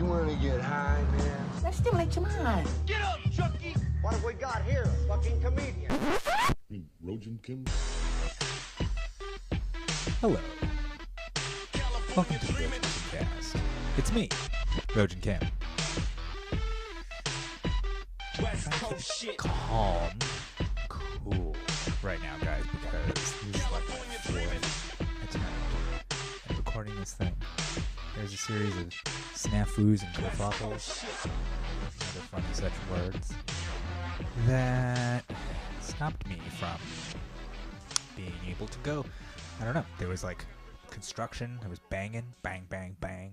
You want to get high, man? Let's stimulate your mind. Get up, Chucky! What have we got here? A fucking comedian. Rogin, Kim. Hello. Welcome to the Kimcast. It's me, Rogin Kim. West Coast shit. Calm, cool right now, guys, because this is like my fourth attempt at recording this thing. There's a series of snafus and kerfuffles, other funny such words, that stopped me from being able to go. I don't know. There was like construction. There was banging, bang, bang, bang.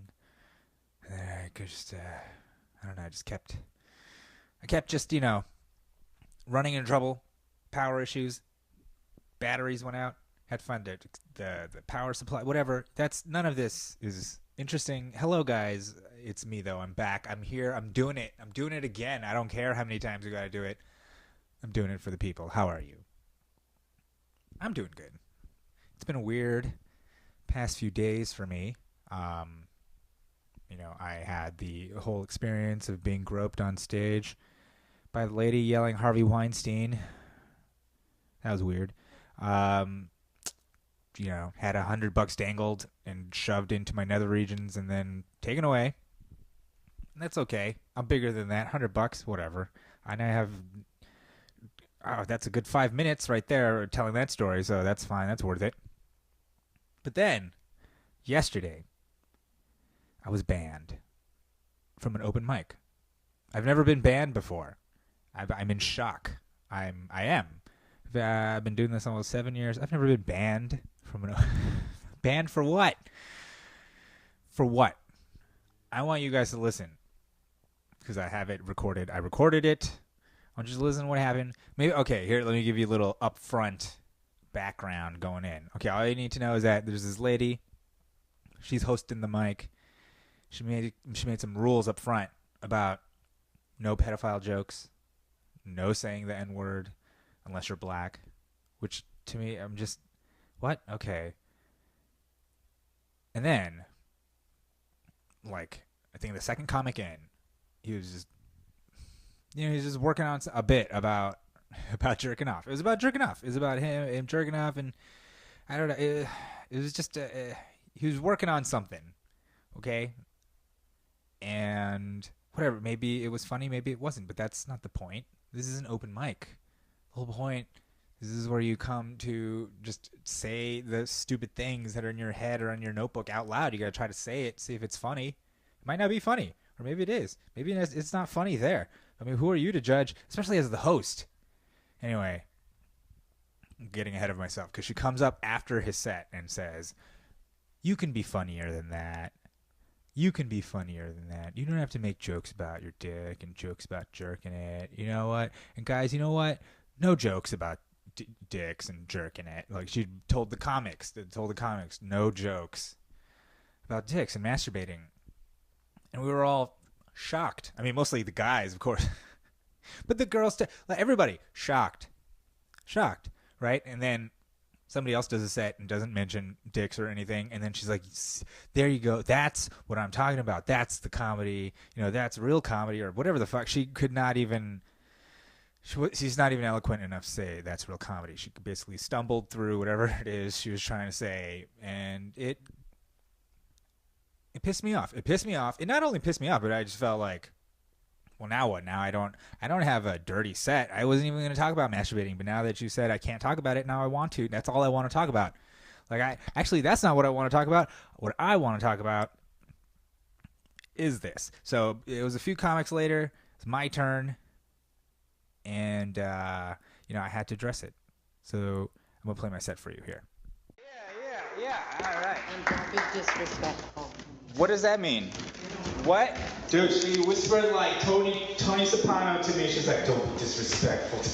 And then I just, I don't know. I kept just, running into trouble. Power issues. Batteries went out. Had fun. The power supply, whatever. None of this is interesting. Hello, guys. It's me, though. I'm back. I'm here. I'm doing it. I'm doing it again. I don't care how many times we got to do it. I'm doing it for the people. How are you? I'm doing good. It's been a weird past few days for me. I had the whole experience of being groped on stage by the lady yelling Harvey Weinstein. That was weird. Had $100 dangled and shoved into my nether regions and then taken away. That's okay. I'm bigger than that. $100, whatever. And I have... Oh, that's a good 5 minutes right there telling that story, so that's fine. That's worth it. But then, yesterday, I was banned from an open mic. I've never been banned before. I'm in shock. I am. I've been doing this almost 7 years. I've never been banned from an... Banned for what? For what? I want you guys to listen, because I have it recorded. I recorded it. I'll just listen to what happened. Maybe okay, here, let me give you a little upfront background going in. Okay, all you need to know is that there's this lady. She's hosting the mic. She made some rules up front about no pedophile jokes, no saying the N-word unless you're black, which to me, I'm just, what? Okay. And then, like, I think the second comic in, he was just, he's just working on a bit about jerking off. It was about jerking off. It was about him jerking off, and I don't know. It was just he was working on something, okay? And whatever. Maybe it was funny. Maybe it wasn't. But that's not the point. This is an open mic. The whole point. This is where you come to just say the stupid things that are in your head or on your notebook out loud. You got to try to say it. See if it's funny. It might not be funny, or maybe it is. Maybe it's not funny there. I mean, who are you to judge, especially as the host? Anyway, I'm getting ahead of myself because she comes up after his set and says, you can be funnier than that. You can be funnier than that. You don't have to make jokes about your dick and jokes about jerking it. You know what? And guys, you know what? No jokes about dicks and jerking it. Like she told the comics, no jokes about dicks and masturbating. And we were all shocked. I mean, mostly the guys, of course. But the girls, like everybody, shocked, right? And then somebody else does a set and doesn't mention dicks or anything, and then she's like, there you go, that's what I'm talking about. That's the comedy, that's real comedy, or whatever the fuck. She could not even, she's not even eloquent enough to say that's real comedy. She basically stumbled through whatever it is she was trying to say, and it pissed me off. It not only pissed me off, but I just felt like, well, now what? Now I don't have a dirty set. I wasn't even going to talk about masturbating, but now that you said I can't talk about it, now I want to. That's all I want to talk about. Like that's not what I want to talk about. What I want to talk about is this. So it was a few comics later. It's my turn, and I had to address it. So I'm gonna play my set for you here. Yeah. All right. And don't be disrespectful. What does that mean? What? Dude, she whispered like Tony Soprano to me. She's like, don't be disrespectful. What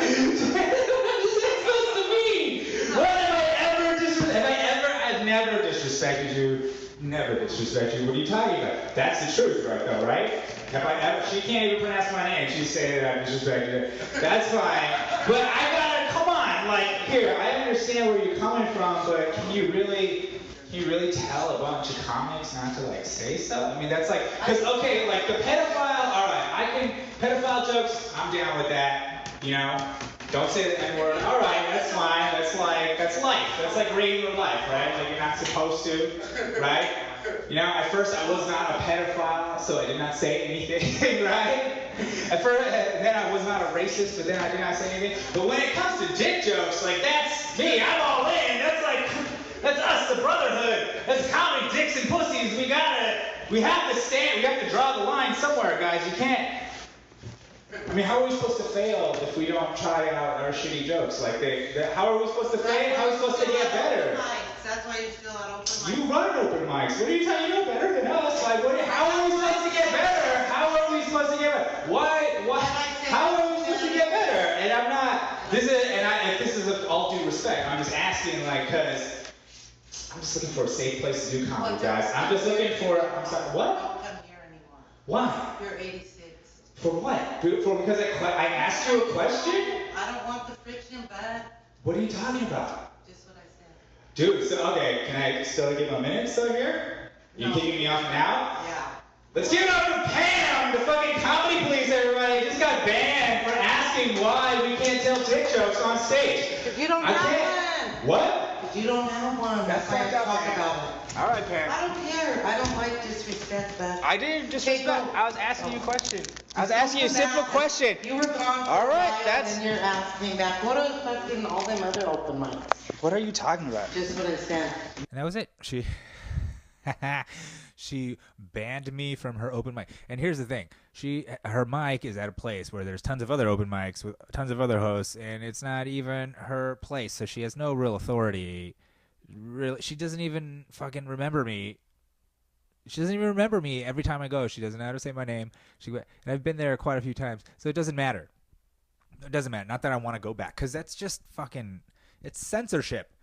is that supposed to mean? What have I ever disrespected? I've never disrespected you. Never disrespected you. What are you talking about? That's the truth, right, though, right? Have I ever? She can't even pronounce my name. She's saying that I disrespected her. That's fine. But I gotta, come on. Like, here, I understand where you're coming from, but can you really Can you really tell a bunch of comics not to like say stuff? I mean, that's like, because okay, like the pedophile. All right, pedophile jokes. I'm down with that. You know, don't say the N-word. All right, that's fine. That's life. That's like regular life, right? Like you're not supposed to, right? You know, at first I was not a pedophile, so I did not say anything, right? At first, then I was not a racist, but then I did not say anything. But when it comes to dick jokes, like that's me. I'm all in. That's us, the brotherhood. That's comedy, dicks and pussies. We have to draw the line somewhere, guys. You can't. I mean, how are we supposed to fail if we don't try out our shitty jokes? Like, how are we supposed to fail? How are we supposed to get better? That's why you're still at open mics. You run open mics. What are you talking? You know better than us. Like, how are we supposed to get better? How are we supposed to get better? How are we supposed to get better? And I'm not. This is all due respect. I'm just asking, like, because I'm just looking for a safe place to do comedy, guys. I'm just looking for. I'm sorry. What? Don't come here anymore. Why? You're 86. For what? Because I asked you a question? I don't want the friction back. What are you talking about? Just what I said. Dude, so okay, can I still get my minute still here? You No. kicking me off now? Yeah. Let's give it up for Pam, the fucking comedy police, everybody. Just got banned for asking why we can't tell dick jokes on stage. If you don't I have can't. one. What? If you don't have one, That's why fucked up, talk man. about it. All right, Pam. I don't care. I don't like disrespect, but I didn't disrespect. Hey, go. I was asking you a question. I was asking you a simple question. You were gone for All right, a while, that's- and then you're asking back. What are fucking all them other open mics? What are you talking about? Just what I said. And that was it. She banned me from her open mic. And here's the thing. Her mic is at a place where there's tons of other open mics with tons of other hosts, and it's not even her place, so she has no real authority. Really, she doesn't even fucking remember me. She doesn't even remember me every time I go. She doesn't know how to say my name. And I've been there quite a few times, so it doesn't matter. It doesn't matter. Not that I want to go back, because that's just fucking. It's censorship.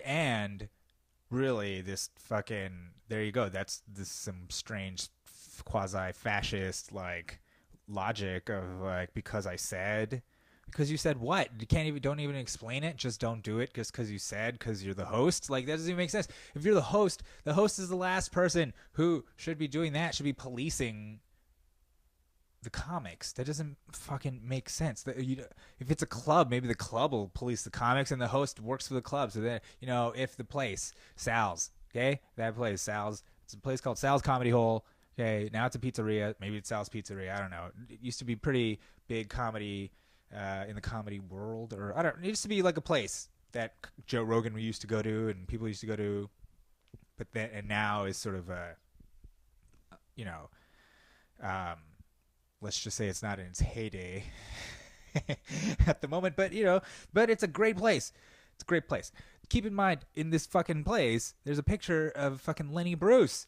And really, this fucking. There you go. That's some strange quasi-fascist like logic of like because I said. Because you said what? You don't even explain it. Just don't do it just because you said, because you're the host. Like, that doesn't even make sense. If you're the host is the last person who should be doing that, should be policing the comics. That doesn't fucking make sense. If it's a club, maybe the club will police the comics and the host works for the club. So then, if the place, Sal's, okay? That place, Sal's. It's a place called Sal's Comedy Hole. Okay, now it's a pizzeria. Maybe it's Sal's Pizzeria. I don't know. It used to be pretty big comedy in the comedy world, or it used to be like a place that Joe Rogan used to go to and people used to go to, and now is sort of let's just say it's not in its heyday at the moment, but it's a great place. It's a great place. Keep in mind, in this fucking place, there's a picture of fucking Lenny Bruce,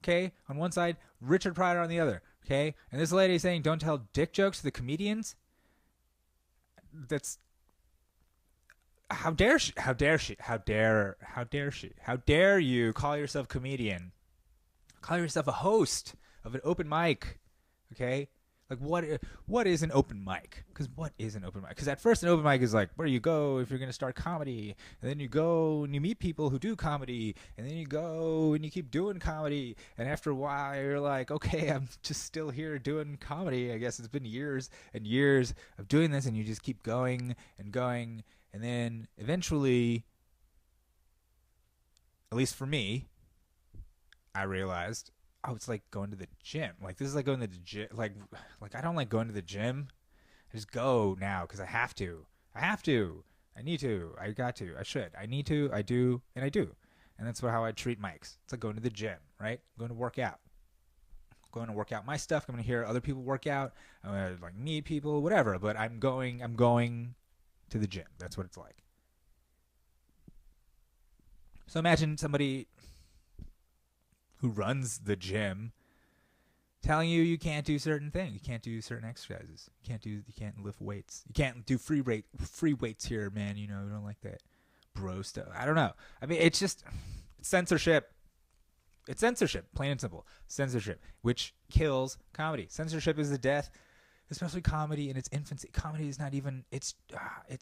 okay, on one side, Richard Pryor on the other, okay, and this lady is saying don't tell dick jokes to the comedians. That's how dare you call yourself comedian, call yourself a host of an open mic, okay? Like, what is an open mic? Because what is an open mic? Because at first an open mic is like where you go if you're going to start comedy, and then you go and you meet people who do comedy, and then you go and you keep doing comedy, and after a while you're like, okay, I'm just still here doing comedy. I guess it's been years and years of doing this, and you just keep going and going, and then eventually, at least for me, I realized, oh, it's like going to the gym. Like, this is like going to the gym. Like I don't like going to the gym. I just go now because I have to. I need to. I got to. I should. I need to. I do. And I do. And that's how I treat mics. It's like going to the gym, right? I'm going to work out. I'm going to work out my stuff. I'm going to hear other people work out. I'm going to meet people, whatever. But I'm going to the gym. That's what it's like. So imagine somebody who runs the gym telling you can't do certain things. You can't do certain exercises. You can't lift weights. You can't do free weights here, man. We don't like that bro stuff. I don't know. I mean, it's just censorship. It's censorship, plain and simple. Censorship, which kills comedy. Censorship is the death, especially comedy in its infancy. Comedy is not even. It's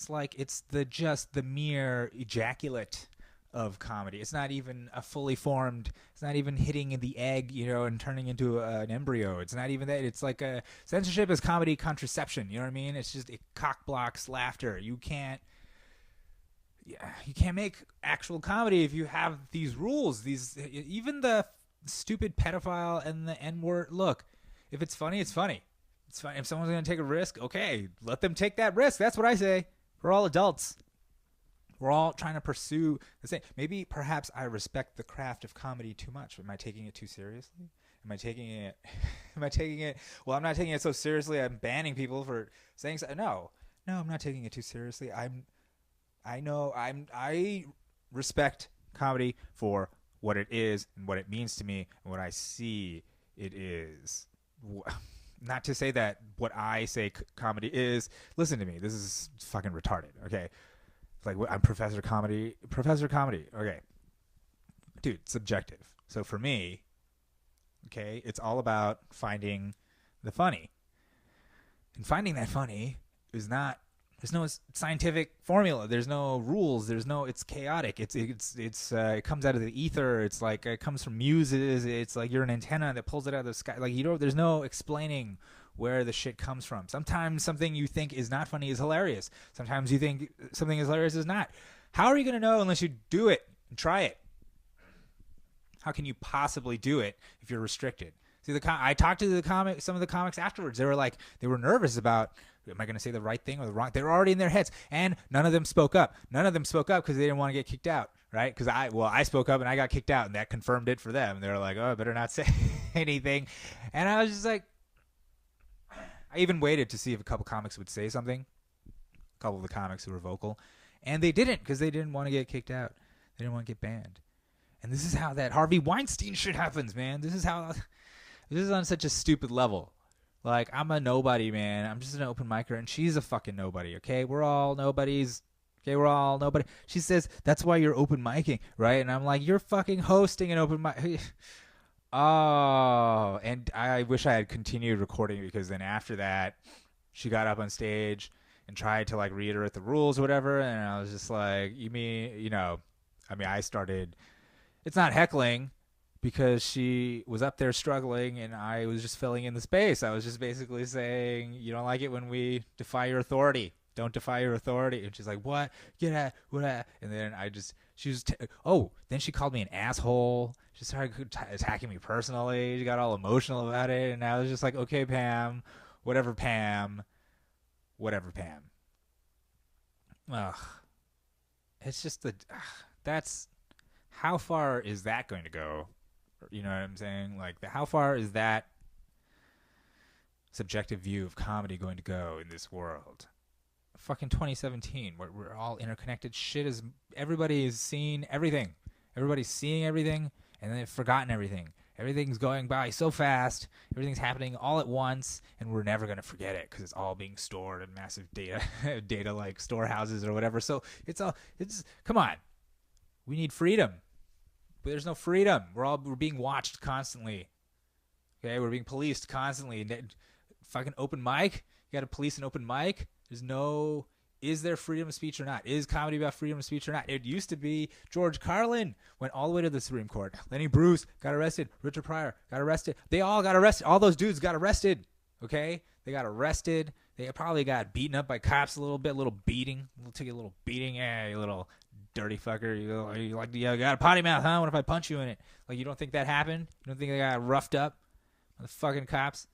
like it's the mere ejaculate of comedy. It's not even a fully formed. It's not even hitting the egg, and turning into an embryo. It's not even that. It's like censorship is comedy contraception. You know what I mean? It's just it cock blocks laughter. You can't make actual comedy if you have these rules. Even the stupid pedophile and the N-word. Look, if it's funny, it's funny. It's fine. If someone's going to take a risk, okay, let them take that risk. That's what I say. We're all adults. We're all trying to pursue the same. Maybe, perhaps, I respect the craft of comedy too much. Am I taking it too seriously? Am I taking it? Well, I'm not taking it so seriously. I'm banning people for saying so. No, I'm not taking it too seriously. I respect comedy for what it is and what it means to me and what I see it is. Not to say that what I say comedy is. Listen to me. This is fucking retarded. Okay. Like, I'm Professor Comedy. Okay. Dude, subjective. So for me, okay, it's all about finding the funny. And finding that funny is not, there's no scientific formula. There's no rules. It's chaotic. It comes out of the ether. It's like, it comes from muses. It's like you're an antenna that pulls it out of the sky. Like, there's no explaining where the shit comes from. Sometimes something you think is not funny is hilarious. Sometimes you think something is hilarious is not. How are you going to know unless you do it and try it? How can you possibly do it if you're restricted? See, I talked to some of the comics afterwards. They were nervous about, am I going to say the right thing or the wrong? They were already in their heads, and none of them spoke up. None of them spoke up because they didn't want to get kicked out, right? Because I spoke up and I got kicked out, and that confirmed it for them. They were like, oh, I better not say anything. And I was just like, I even waited to see if a couple comics would say something, a couple of the comics who were vocal, and they didn't because they didn't want to get kicked out. They didn't want to get banned. And this is how that Harvey Weinstein shit happens, man. This is on such a stupid level. Like, I'm a nobody, man. I'm just an open micer, and she's a fucking nobody, okay? We're all nobodies. Okay, we're all nobody. She says, that's why you're open micing, right? And I'm like, you're fucking hosting an open mic. Oh, and I wish I had continued recording, because then after that, she got up on stage and tried to, like, reiterate the rules or whatever, and I was just like, I started, it's not heckling, because she was up there struggling and I was just filling in the space. I was just basically saying, you don't like it when we defy your authority. Don't defy your authority. And she's like, what? Get at what? And then then she called me an asshole. She started attacking me personally. She got all emotional about it. And I was just like, okay, Pam. Whatever, Pam. Ugh. It's just that's, how far is that going to go? You know what I'm saying? Like, how far is that subjective view of comedy going to go in this world? Fucking 2017, we're all interconnected. Everybody is seeing everything. Everybody's seeing everything, and they've forgotten everything. Everything's going by so fast. Everything's happening all at once, and we're never going to forget it because it's all being stored in massive data like storehouses or whatever. So come on. We need freedom. But there's no freedom. We're being watched constantly. Okay, we're being policed constantly. Fucking open mic. You got to police an open mic. Is there freedom of speech or not? Is comedy about freedom of speech or not? It used to be. George Carlin went all the way to the Supreme Court. Lenny Bruce got arrested. Richard Pryor got arrested. They all got arrested. All those dudes got arrested. Okay, they got arrested. They probably got beaten up by cops a little beating. Took a little beating. Yeah, you little dirty fucker. You got a potty mouth, huh? What if I punch you in it? Like, you don't think that happened? You don't think they got roughed up by the fucking cops?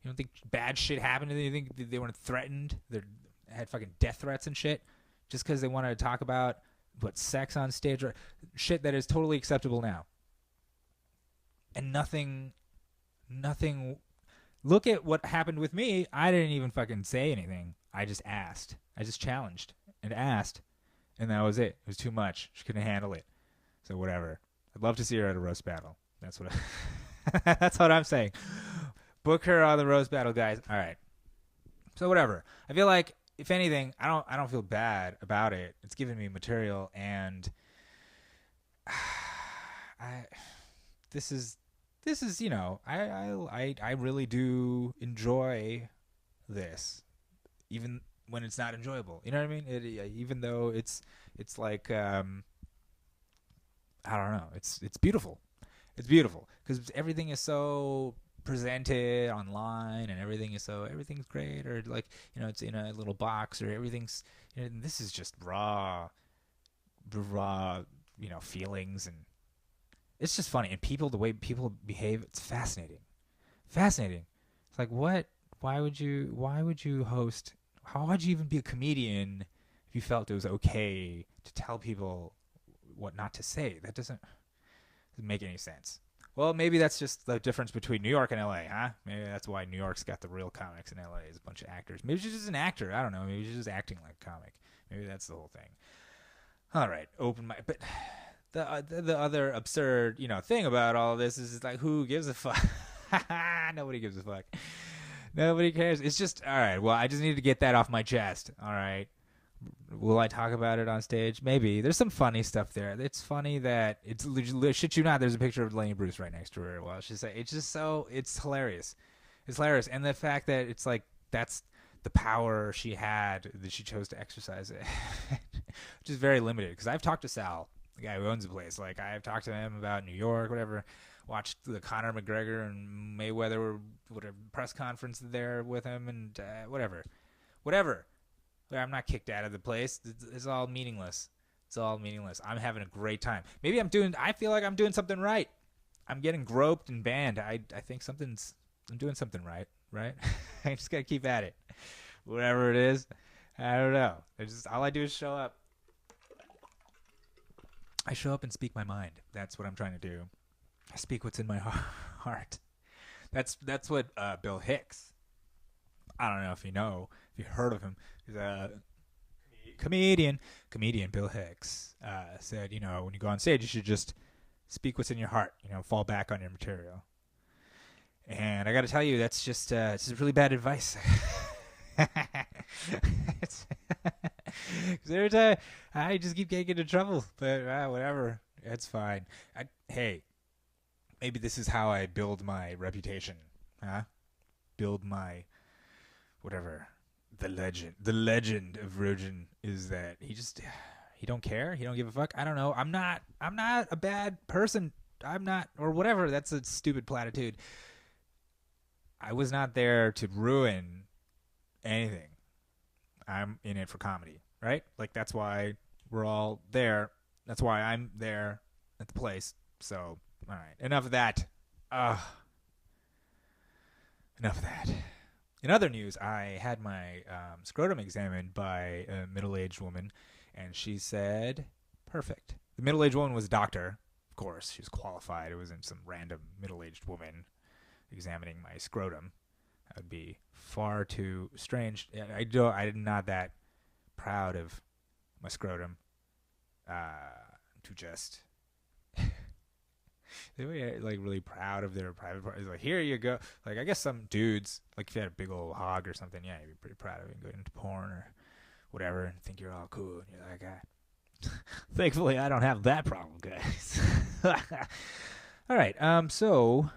You don't think bad shit happened to them? You think they weren't threatened? They had fucking death threats and shit just because they wanted to talk about sex on stage or shit that is totally acceptable now. And nothing. Look at what happened with me. I didn't even fucking say anything. I just asked. I just challenged and asked. And that was it. It was too much. She couldn't handle it. So whatever. I'd love to see her at a roast battle. That's what that's what I'm saying. Book her on the roast battle, guys. All right. So whatever. I feel like, if anything, I don't feel bad about it. It's giving me material, and this is I really do enjoy this, even when it's not enjoyable. You know what I mean? Even though it's like I don't know. It's beautiful. It's beautiful because everything is so presented online and everything's great, or like, it's in a little box, or everything's, this is just raw, feelings, and it's just funny. And the way people behave, it's fascinating. It's like, what? Why would you host? How would you even be a comedian if you felt it was okay to tell people what not to say? That doesn't make any sense. Well, maybe that's just the difference between New York and LA, huh? Maybe that's why New York's got the real comics and LA is a bunch of actors. Maybe she's just an actor. I don't know. Maybe she's just acting like a comic. Maybe that's the whole thing. All right, open mic. But the other absurd, thing about all this is like, who gives a fuck? Nobody gives a fuck. Nobody cares. It's just, all right, well, I just need to get that off my chest. All right. Will I talk about it on stage? Maybe. There's some funny stuff there. It's funny that shit you not, there's a picture of Lenny Bruce right next to her while she's like, it's just so, it's hilarious. It's hilarious. And the fact that it's like, that's the power she had, that she chose to exercise it, which is very limited. Because I've talked to Sal, the guy who owns the place. Like, I've talked to him about New York, whatever. Watched the Conor McGregor and Mayweather whatever press conference there with him, and whatever. I'm not kicked out of the place. It's all meaningless. I'm having a great time. Maybe I feel like I'm doing something right. I'm getting groped and banned. I think I'm doing something right? I just gotta keep at it. Whatever it is, I don't know. All I do is show up. I show up and speak my mind. That's what I'm trying to do. I speak what's in my heart. That's what Bill Hicks, I don't know if you heard of him. He's a comedian Bill Hicks, said, when you go on stage, you should just speak what's in your heart, fall back on your material. And I got to tell you, that's just really bad advice. Because every time I just keep getting into trouble, but whatever, it's fine. Hey, maybe this is how I build my reputation, huh? Build my whatever. The legend of Rogin is that he don't care. He don't give a fuck. I don't know. I'm not a bad person. I'm not, or whatever. That's a stupid platitude. I was not there to ruin anything. I'm in it for comedy, right? Like, that's why we're all there. That's why I'm there at the place. So, all right. Enough of that. Enough of that. In other news, I had my scrotum examined by a middle-aged woman, and she said, perfect. The middle-aged woman was a doctor, of course. She was qualified. It wasn't some random middle-aged woman examining my scrotum. That would be far too strange. I'm not that proud of my scrotum to just... They were like really proud of their private parts. Like, here you go. Like, I guess some dudes, like if you had a big old hog or something, yeah, you'd be pretty proud of it and go into porn or whatever and think you're all cool and you're like, thankfully I don't have that problem, guys. All right. So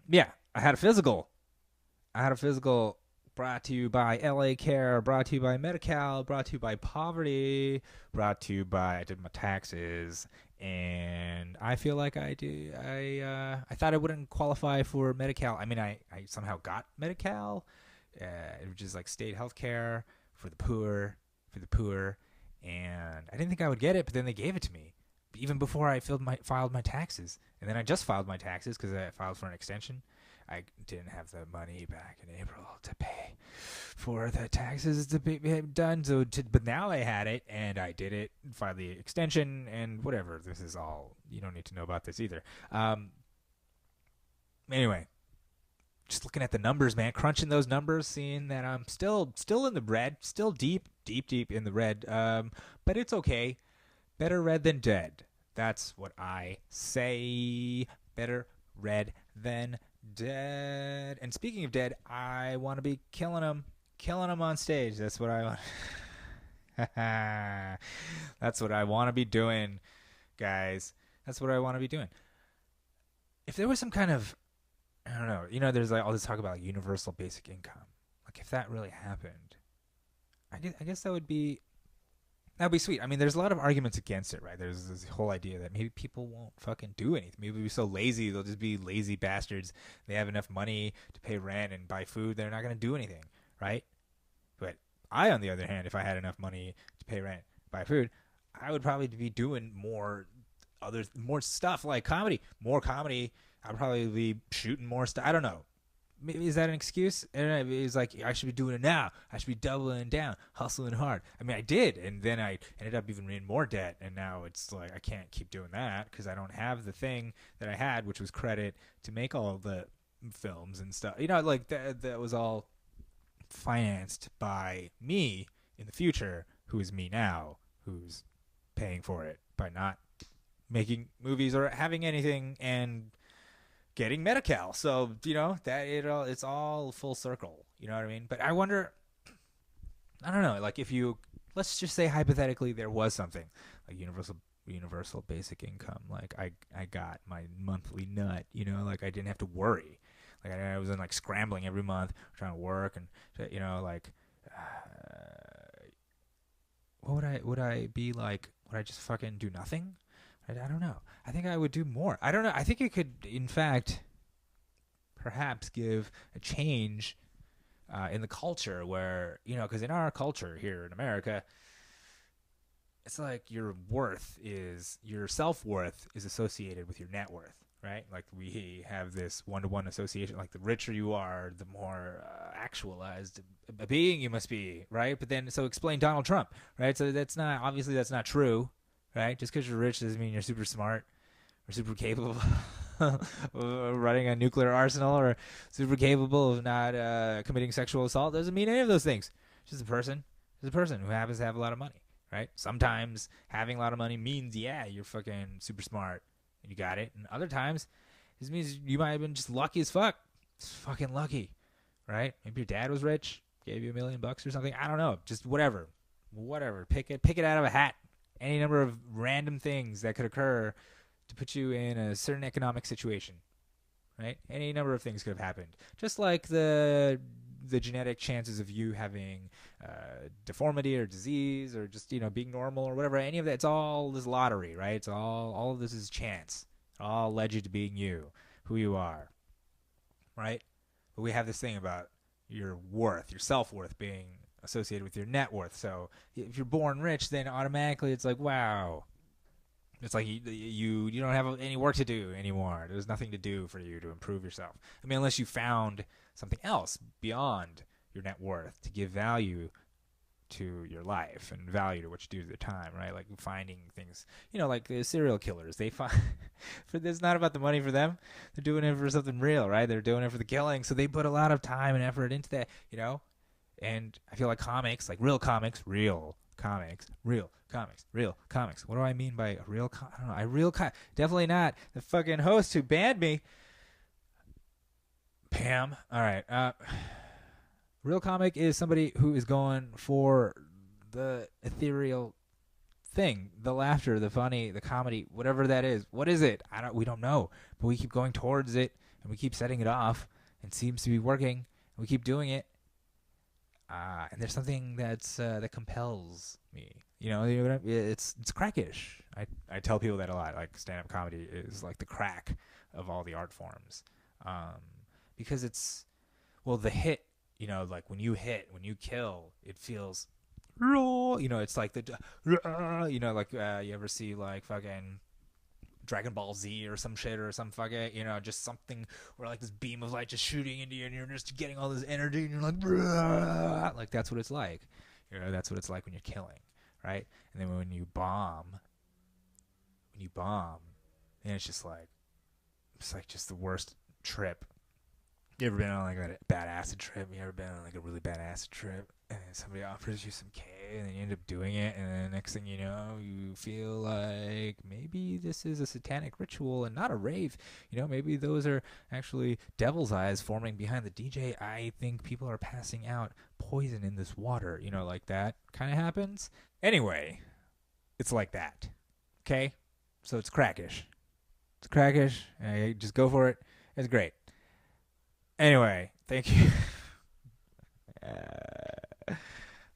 yeah, I had a physical brought to you by LA Care, brought to you by Medi-Cal, brought to you by Poverty, brought to you by, I did my taxes, and I feel like I thought I wouldn't qualify for Medi-Cal. I mean, I somehow got Medi-Cal, which is like state health care for the poor, and I didn't think I would get it, but then they gave it to me, even before I filed my taxes, and then I just filed my taxes because I filed for an extension. I didn't have the money back in April to pay for the taxes to be done. But now I had it, and I did it, filed the extension, and whatever. This is all, you don't need to know about this either. Anyway, just looking at the numbers, man, crunching those numbers, seeing that I'm still in the red, still deep in the red. But it's okay. Better red than dead. That's what I say. Better red than dead. And speaking of dead, I want to be killing them on stage. That's what I want. That's what I want to be doing, guys. That's what I want to be doing. If there was some kind of, I don't know, there's like all this talk about like universal basic income. Like, if that really happened, I guess that would be That'd be sweet. I mean, there's a lot of arguments against it, right? There's this whole idea that maybe people won't fucking do anything. Maybe they'll be so lazy, they'll just be lazy bastards. They have enough money to pay rent and buy food, they're not going to do anything, right? But I, on the other hand, if I had enough money to pay rent, buy food, I would probably be doing more stuff like comedy. More comedy. I'd probably be shooting more stuff. I don't know. Maybe is that an excuse? I don't know. It's like I should be doing it now. I should be doubling down, hustling hard. I mean, I did, and then I ended up even in more debt, and now it's like I can't keep doing that because I don't have the thing that I had, which was credit to make all the films and stuff. You know, like that was all financed by me in the future, who is me now, who's paying for it by not making movies or having anything and getting Medi-Cal. So, you know, that it's all full circle. You know what I mean? But I wonder, I don't know, like if you, let's just say hypothetically there was something like universal basic income. Like I got my monthly nut, you know, like I didn't have to worry. Like I wasn't like scrambling every month trying to work and, you know, like, what would I be like? Would I just fucking do nothing? I don't know. I think I would do more. I don't know. I think it could, in fact, perhaps give a change in the culture where, you know, because in our culture here in America, it's like your self-worth is associated with your net worth, right? Like we have this one-to-one association. Like the richer you are, the more actualized a being you must be, right? But then, so explain Donald Trump, right? So that's not true. Right? Just because you're rich doesn't mean you're super smart or super capable of running a nuclear arsenal or super capable of not committing sexual assault. Doesn't mean any of those things. Just a person. Just a person who happens to have a lot of money, right? Sometimes having a lot of money means, yeah, you're fucking super smart and you got it. And other times, this means you might have been just lucky as fuck. Just fucking lucky, right? Maybe your dad was rich, gave you $1 million or something. I don't know. Just whatever. Pick it out of a hat. Any number of random things that could occur to put you in a certain economic situation, right? Any number of things could have happened. Just like the genetic chances of you having deformity or disease or just, you know, being normal or whatever, any of that, it's all this lottery, right? It's all of this is chance. It all led you to being you, who you are, right? But we have this thing about your worth, your self-worth being associated with your net worth. So if you're born rich, then automatically it's like, wow, it's like you don't have any work to do anymore. There's nothing to do for you to improve yourself. I mean, unless you found something else beyond your net worth to give value to your life and value to what you do to the time, right? Like finding things, you know, like serial killers. They find, it's not about the money for them. They're doing it for something real, right? They're doing it for the killing. So they put a lot of time and effort into that, you know? And I feel like comics, like real comics. What do I mean by a real I don't know. Definitely not the fucking host who banned me. Pam. All right. Real comic is somebody who is going for the ethereal thing, the laughter, the funny, the comedy, whatever that is. What is it? We don't know, but we keep going towards it and we keep setting it off. It seems to be working. We keep doing it. And there's something that compels me. You know, it's crackish. I tell people that a lot. Like stand-up comedy is like the crack of all the art forms, because it's the hit. You know, like when you kill, it feels raw. You know, it's like you know, like you ever see like fucking Dragon Ball Z or some shit or some fucking, you know, just something where like this beam of light just shooting into you and you're just getting all this energy and you're like that's what it's like. You know, that's what it's like when you're killing, right? And then when you bomb, and it's like just the worst trip. You ever been on like a bad acid trip? You ever been on like a really bad acid trip and then somebody offers you some K and then you end up doing it and then the next thing you know, you feel like maybe this is a satanic ritual and not a rave. You know, maybe those are actually devil's eyes forming behind the DJ. I think people are passing out poison in this water. You know, like that kind of happens. Anyway, it's like that. Okay? So it's crackish. It's crackish. Just go for it. It's great. Anyway, thank you.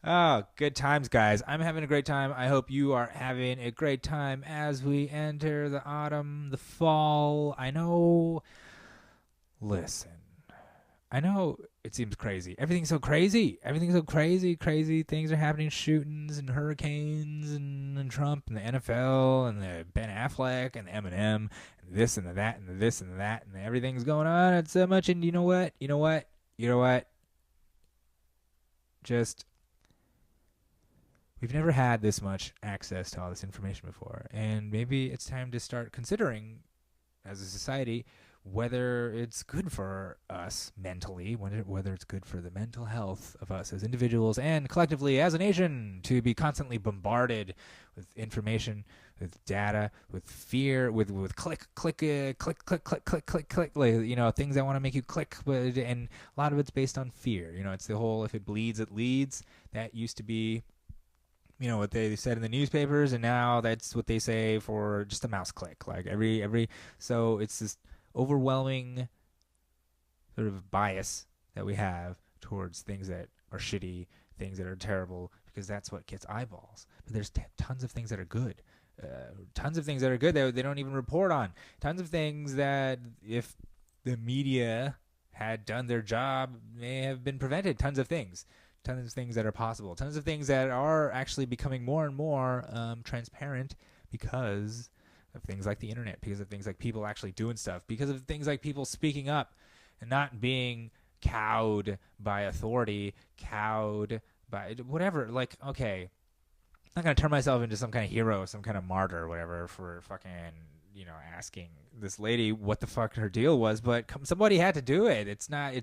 Oh, good times, guys. I'm having a great time. I hope you are having a great time as we enter the autumn, the fall. I know. Listen. I know it seems crazy. Everything's so crazy. Everything's so crazy. Crazy things are happening. Shootings and hurricanes and Trump and the NFL and the Ben Affleck and the Eminem and this and the that and the this and the that and everything's going on. It's so much. And you know what? You know what? You know what? Just, we've never had this much access to all this information before. And maybe it's time to start considering as a society whether it's good for us mentally, whether it's good for the mental health of us as individuals and collectively as a nation to be constantly bombarded with information, with data, with fear, with click, you know, things that want to make you click, and a lot of it's based on fear. You know, it's the whole if it bleeds, it leads. That used to be, you know, what they said in the newspapers, and now that's what they say for just a mouse click. Like so it's this overwhelming sort of bias that we have towards things that are shitty, things that are terrible, because that's what gets eyeballs. But there's tons of things that are good. Tons of things that are good that they don't even report on. Tons of things that if the media had done their job may have been prevented. Tons of things that are possible. Tons of things that are actually becoming more and more transparent because of things like the internet, because of things like people actually doing stuff, because of things like people speaking up and not being cowed by authority, cowed by whatever. Like, okay, I'm not going to turn myself into some kind of hero, some kind of martyr or whatever for fucking, you know, asking this lady what the fuck her deal was, but somebody had to do it. I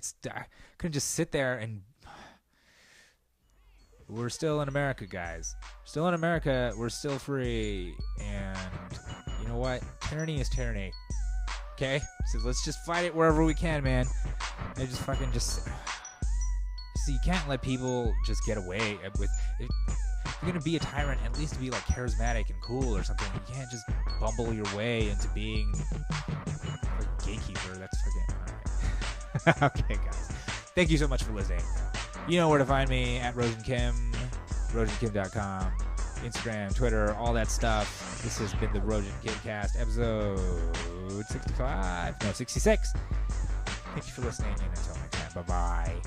couldn't just sit there and... We're still in America, guys. Still in America. We're still free. And you know what? Tyranny is tyranny. Okay? So let's just fight it wherever we can, man. And just fucking just... So you can't let people just get away with... If you're going to be a tyrant, at least be like charismatic and cool or something. You can't just bumble your way into being a gatekeeper. That's fucking... Okay, guys. Thank you so much for listening. You know where to find me at Rogin Kim, RoginKim.com, Instagram, Twitter, all that stuff. This has been the Rogin Kimcast, episode 66. Thank you for listening, and until next time, bye-bye.